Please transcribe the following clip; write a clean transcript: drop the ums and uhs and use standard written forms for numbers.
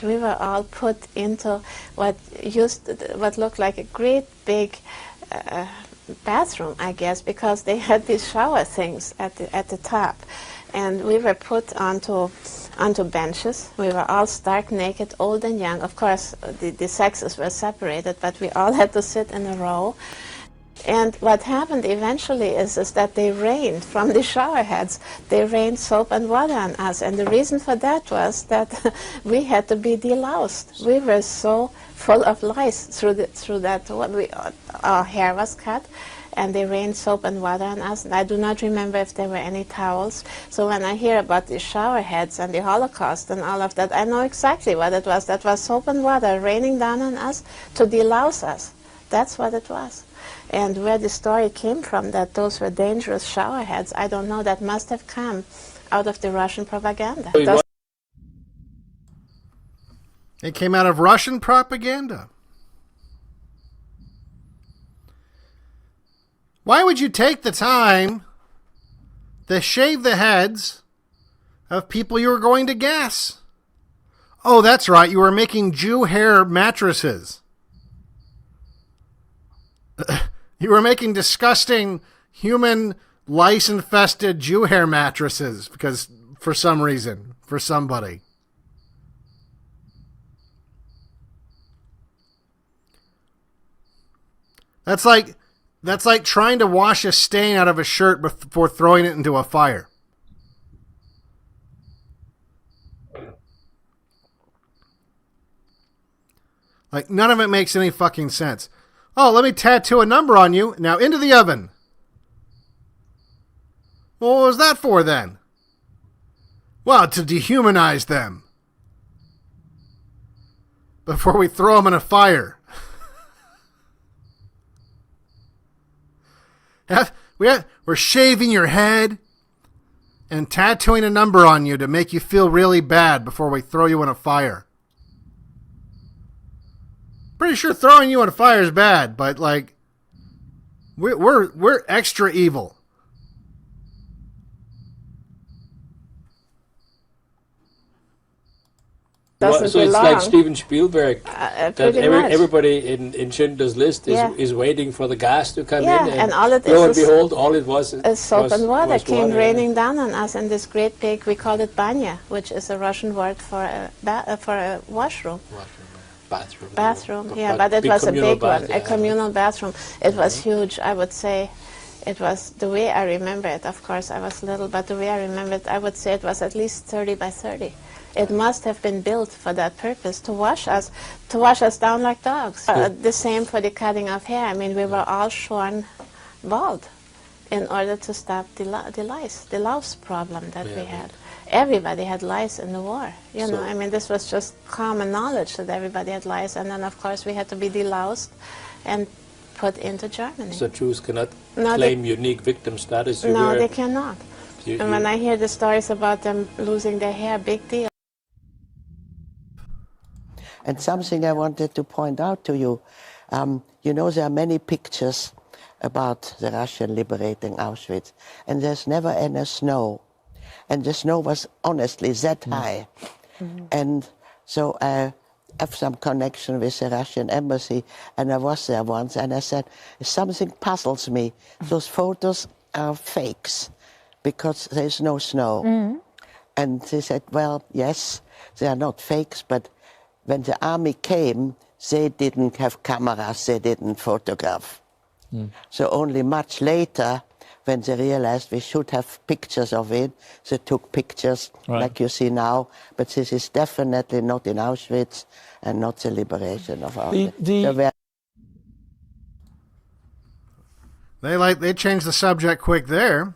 We were all put into what looked like a great big bathroom, I guess, because they had these shower things at the top, and we were put onto benches. We were all stark naked, old and young. Of course, the sexes were separated, but we all had to sit in a row. And what happened eventually is that they rained from the shower heads. They rained soap and water on us. And the reason for that was that we had to be deloused. We were so full of lice through that. Our hair was cut, and they rained soap and water on us. And I do not remember if there were any towels. So when I hear about the shower heads and the Holocaust and all of that, I know exactly what it was. That was soap and water raining down on us to delouse us. That's what it was. And where the story came from, that those were dangerous shower heads, I don't know. That must have come out of the Russian propaganda. It came out of Russian propaganda. Why would you take the time to shave the heads of people you were going to gas? Oh, that's right. You were making Jew hair mattresses. You were making disgusting human lice-infested Jew hair mattresses because for some reason, for somebody. That's like trying to wash a stain out of a shirt before throwing it into a fire. Like, none of it makes any fucking sense. Oh, let me tattoo a number on you. Now into the oven. Well, what was that for then? Well, to dehumanize them. Before we throw them in a fire. We're shaving your head and tattooing a number on you to make you feel really bad before we throw you in a fire. Pretty sure throwing you in a fire is bad, but like we're extra evil. So it's like Steven Spielberg. That everybody in Schindler's List is waiting for the gas to come in, and all it lo and behold, all it was soap and water came raining down on us in this great big. We called it banya, which is a Russian word for a washroom. Bathroom, yeah, but it was a big one, a communal bathroom. It was huge, I would say. It was, the way I remember it, of course, I was little, but the way I remember it, I would say it was at least 30 by 30. It must have been built for that purpose, to wash us down like dogs. The same for the cutting of hair. I mean, we were all shorn bald in order to stop the louse problem that we had. Everybody had lice in the war. You know, I mean, this was just common knowledge that everybody had lice, and then of course we had to be deloused and put into Germany. So Jews cannot claim unique victim status? No, they cannot. And when I hear the stories about them losing their hair, big deal. And something I wanted to point out to you, you know, there are many pictures about the Russian liberating Auschwitz, and there's never any snow. And the snow was honestly that high. Mm-hmm. And so I have some connection with the Russian embassy, and I was there once, and I said, something puzzles me. Those photos are fakes, because there's no snow. Mm-hmm. And they said, well, yes, they are not fakes, but when the army came, they didn't have cameras, they didn't photograph. Mm. So only much later, when they realized we should have pictures of it, they took pictures like you see now. But this is definitely not in Auschwitz and not the liberation of Auschwitz. They changed the subject quick there.